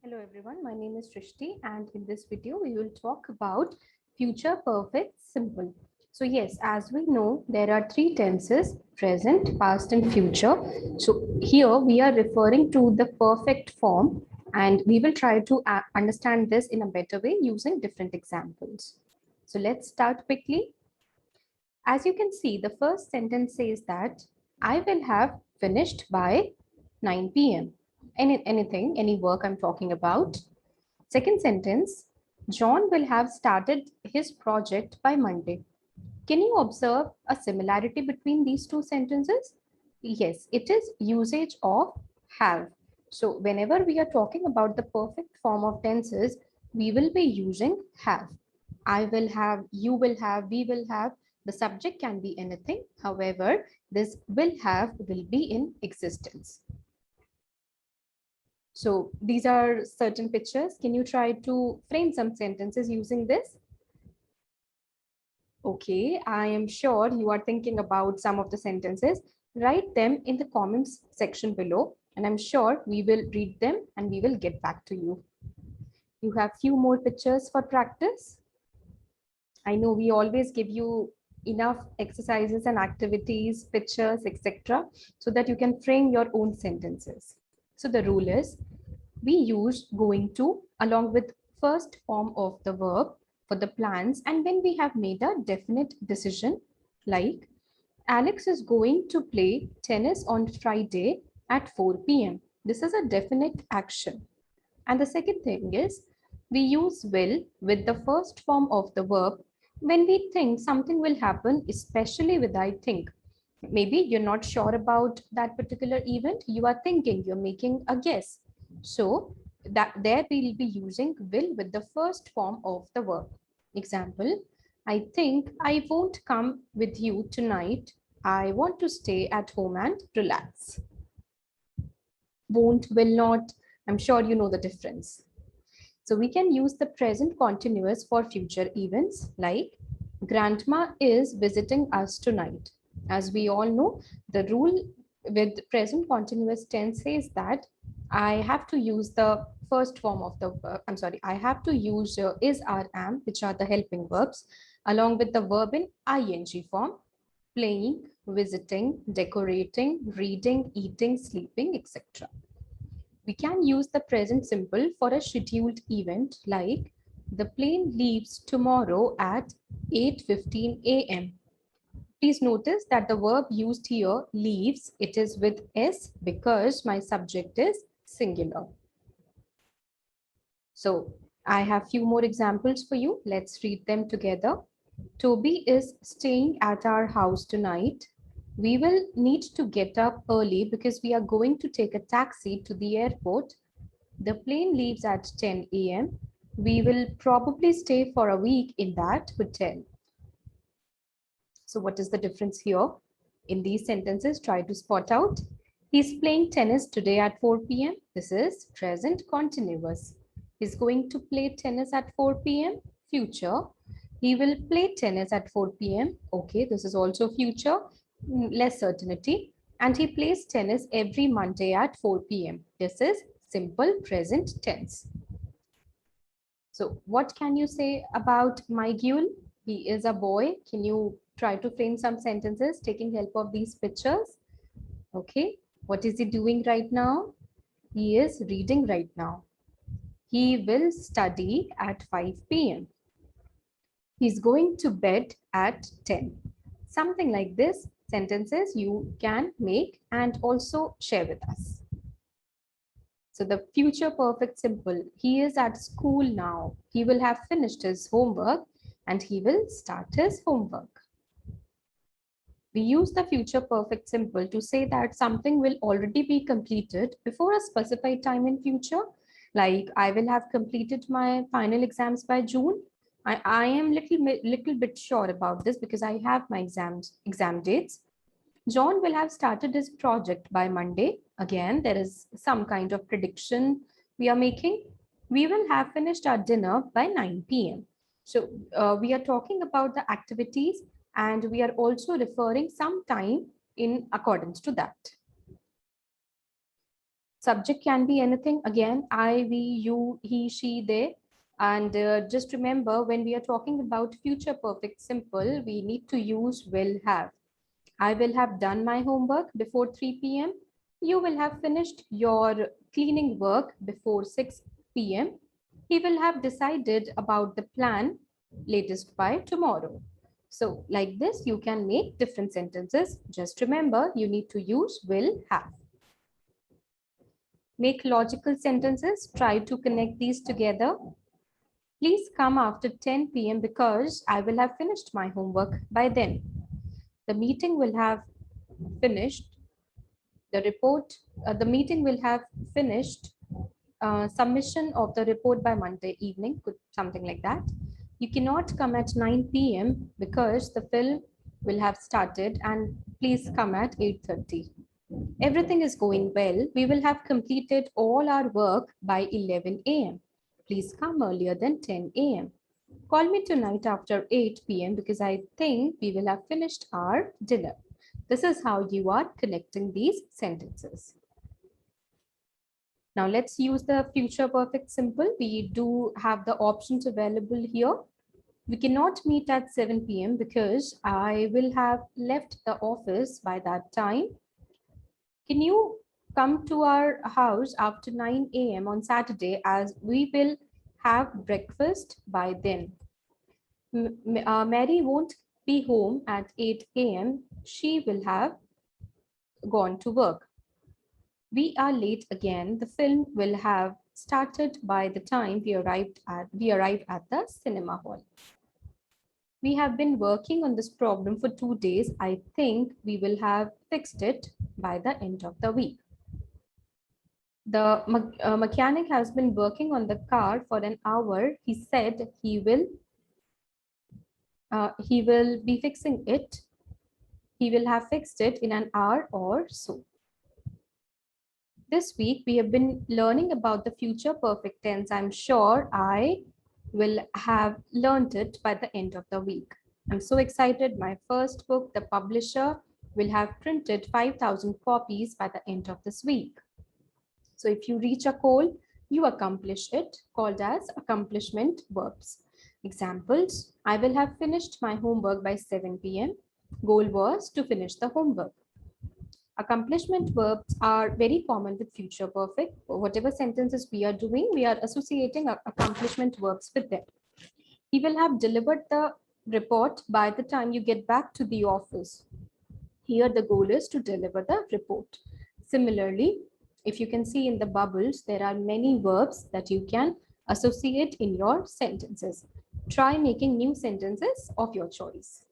Hello everyone, my name is Srishti and in this video we will talk about future perfect simple. So yes, as we know, there are three tenses: present, past and future. So here we are referring to the perfect form and we will try to understand this in a better way using different examples. So let's start quickly. As you can see, the first sentence says that I will have finished by 9 p.m. Any work I'm talking about. Second sentence, John will have started his project by Monday. Can you observe a similarity between these two sentences? Yes, it is usage of have. So whenever we are talking about the perfect form of tenses, we will be using have. I will have, you will have, we will have. The subject can be anything. However, this will have will be in existence. So these are certain pictures. Can you try to frame some sentences using this? Okay, I am sure you are thinking about some of the sentences. Write them in the comments section below, and I'm sure we will read them and we will get back to you. You have few more pictures for practice. I know we always give you enough exercises and activities, pictures, etc., so that you can frame your own sentences. So the rule is we use going to along with first form of the verb for the plans, and when we have made a definite decision, like Alex is going to play tennis on Friday at 4 p.m. This is a definite action. And the second thing is we use will with the first form of the verb when we think something will happen, especially with I think. Maybe you're not sure about that particular event, you are thinking, you're making a guess. So that there we'll be using will with the first form of the verb. Example, I think I won't come with you tonight. I want to stay at home and relax. Won't, will not, I'm sure you know the difference. So we can use the present continuous for future events like grandma is visiting us tonight. As we all know, the rule with present continuous tense says that I have to use the first form of the I have to use is, are, am, which are the helping verbs, along with the verb in ing form: playing, visiting, decorating, reading, eating, sleeping, etc. We can use the present simple for a scheduled event like the plane leaves tomorrow at 8:15 a.m. Please notice that the verb used here, leaves, it is with S because my subject is singular. So I have few more examples for you. Let's read them together. Toby is staying at our house tonight. We will need to get up early because we are going to take a taxi to the airport. The plane leaves at 10 a.m. We will probably stay for a week in that hotel. So what is the difference here? In these sentences, try to spot out. He's playing tennis today at 4 p.m. This is present continuous. He's going to play tennis at 4 p.m. Future. He will play tennis at 4 p.m. Okay, this is also future, less certainty. And he plays tennis every Monday at 4 p.m. This is simple present tense. So what can you say about Miguel? He is a boy. Can you try to frame some sentences taking help of these pictures? Okay. What is he doing right now? He is reading right now. He will study at 5 p.m. He's going to bed at 10. Something like this sentences you can make and also share with us. So the future perfect simple, he is at school now. He will have finished his homework and he will start his homework. We use the future perfect simple to say that something will already be completed before a specified time in future. Like I will have completed my final exams by June. I am little bit sure about this because I have my exam dates. John will have started his project by Monday. Again, there is some kind of prediction we are making. We will have finished our dinner by 9 p.m. So we are talking about the activities and we are also referring some time in accordance to that. Subject can be anything. Again, I, we, you, he, she, they. And just remember, when we are talking about future perfect simple, we need to use will have. I will have done my homework before 3 p.m. You will have finished your cleaning work before 6 p.m. He will have decided about the plan latest by tomorrow. So like this, you can make different sentences. Just remember, you need to use will have. Make logical sentences. Try to connect these together. Please come after 10 p.m. because I will have finished my homework by then. The meeting will have finished. The meeting will have finished submission of the report by Monday evening, something like that. You cannot come at 9 p.m. because the film will have started, and please come at 8:30. Everything is going well. We will have completed all our work by 11 a.m. Please come earlier than 10 a.m. Call me tonight after 8 p.m. because I think we will have finished our dinner. This is how you are connecting these sentences. Now let's use the future perfect simple. We do have the options available here. We cannot meet at 7 p.m. because I will have left the office by that time. Can you come to our house after 9 a.m. on Saturday as we will have breakfast by then? Mary won't be home at 8 a.m. She will have gone to work. We are late again. The film will have started by the time we arrive at the cinema hall. We have been working on this problem for 2 days. I think we will have fixed it by the end of the week. The mechanic has been working on the car for an hour. He said he will be fixing it. He will have fixed it in an hour or so. This week, we have been learning about the future perfect tense. I'm sure I will have learned it by the end of the week. I'm so excited. My first book, the publisher, will have printed 5,000 copies by the end of this week. So if you reach a goal, you accomplish it, called as accomplishment verbs. Examples, I will have finished my homework by 7 p.m. Goal was to finish the homework. Accomplishment verbs are very common with future perfect. Whatever sentences we are doing, we are associating accomplishment verbs with them. He will have delivered the report by the time you get back to the office. Here the goal is to deliver the report. Similarly, if you can see in the bubbles, there are many verbs that you can associate in your sentences. Try making new sentences of your choice.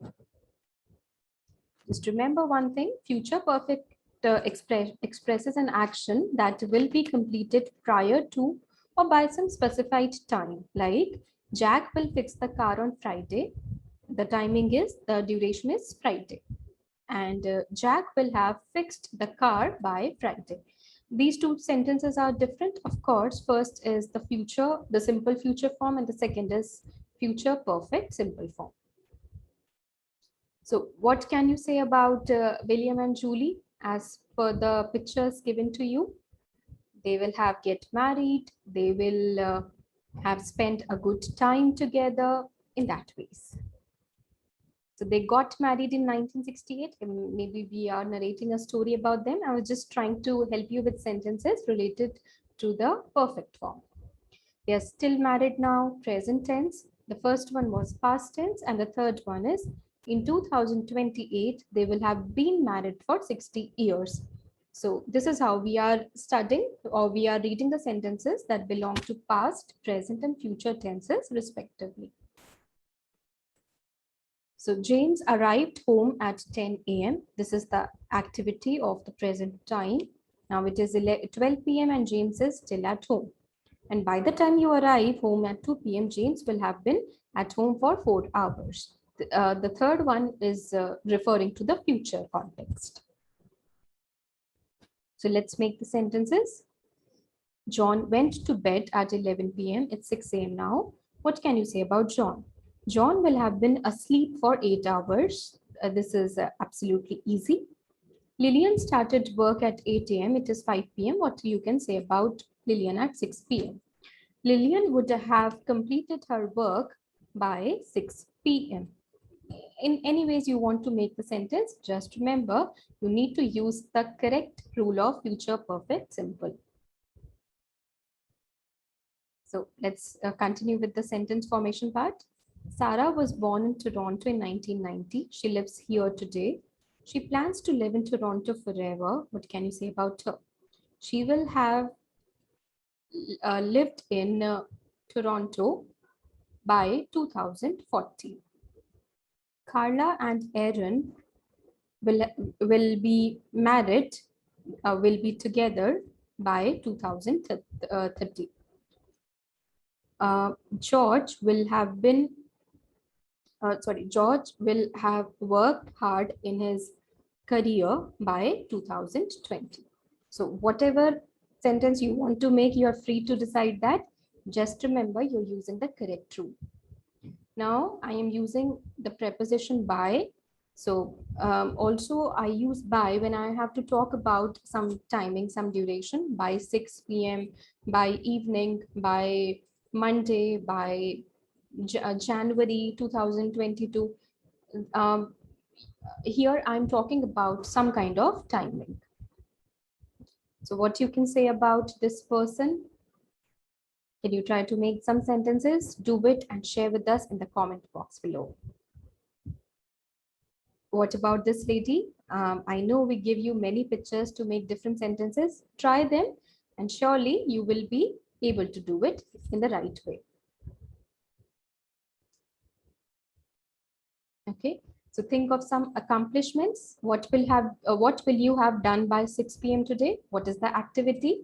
Just remember one thing, future perfect expresses an action that will be completed prior to or by some specified time, like Jack will fix the car on Friday. The duration is Friday. And Jack will have fixed the car by Friday. These two sentences are different, of course. First is the simple future form, and the second is future perfect simple form. So what can you say about William and Julie as per the pictures given to you? They will have get married. They will have spent a good time together in that ways. So they got married in 1968. And maybe we are narrating a story about them. I was just trying to help you with sentences related to the perfect form. They are still married now, present tense. The first one was past tense, and the third one is in 2028, they will have been married for 60 years. So this is how we are studying, or we are reading the sentences that belong to past, present, and future tenses respectively. So James arrived home at 10 a.m. This is the activity of the present time. Now it is 12 p.m. and James is still at home. And by the time you arrive home at 2 p.m., James will have been at home for 4 hours. The third one is referring to the future context. So let's make the sentences. John went to bed at 11 p.m. It's 6 a.m. now. What can you say about John? John will have been asleep for 8 hours. This is absolutely easy. Lillian started work at 8 a.m. It is 5 p.m. What you can say about Lillian at 6 p.m.? Lillian would have completed her work by 6 p.m. In any ways you want to make the sentence, just remember you need to use the correct rule of future perfect simple. So let's continue with the sentence formation part. Sarah was born in Toronto in 1990. She lives here today. She plans to live in Toronto forever. What can you say about her? She will have lived in Toronto by 2040. Carla and Aaron will, will be married, will be together by 2030. George will have been, George will have worked hard in his career by 2020. So whatever sentence you want to make, you are free to decide that. Just remember you're using the correct rule. Now I am using the preposition by. So also I use by when I have to talk about some timing, some duration, by 6 p.m., by evening, by Monday, by January 2022. Um, Here I'm talking about some kind of timing. So what you can say about this person? Can you try to make some sentences? Do it and share with us in the comment box below. What about this lady? I know we give you many pictures to make different sentences. Try them and surely you will be able to do it in the right way. Okay, so think of some accomplishments. What will you have done by 6 p.m. today? What is the activity?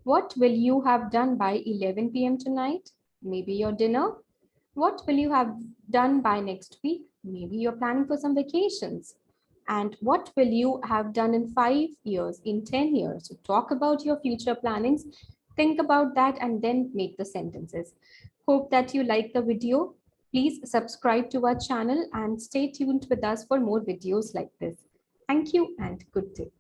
What will you have done by 11 p.m. tonight? Maybe your dinner. What will you have done by next week? Maybe you're planning for some vacations. And what will you have done in 5 years, in 10 years? So talk about your future plannings. Think about that and then make the sentences. Hope that you like the video. Please subscribe to our channel and stay tuned with us for more videos like this. Thank you and good day.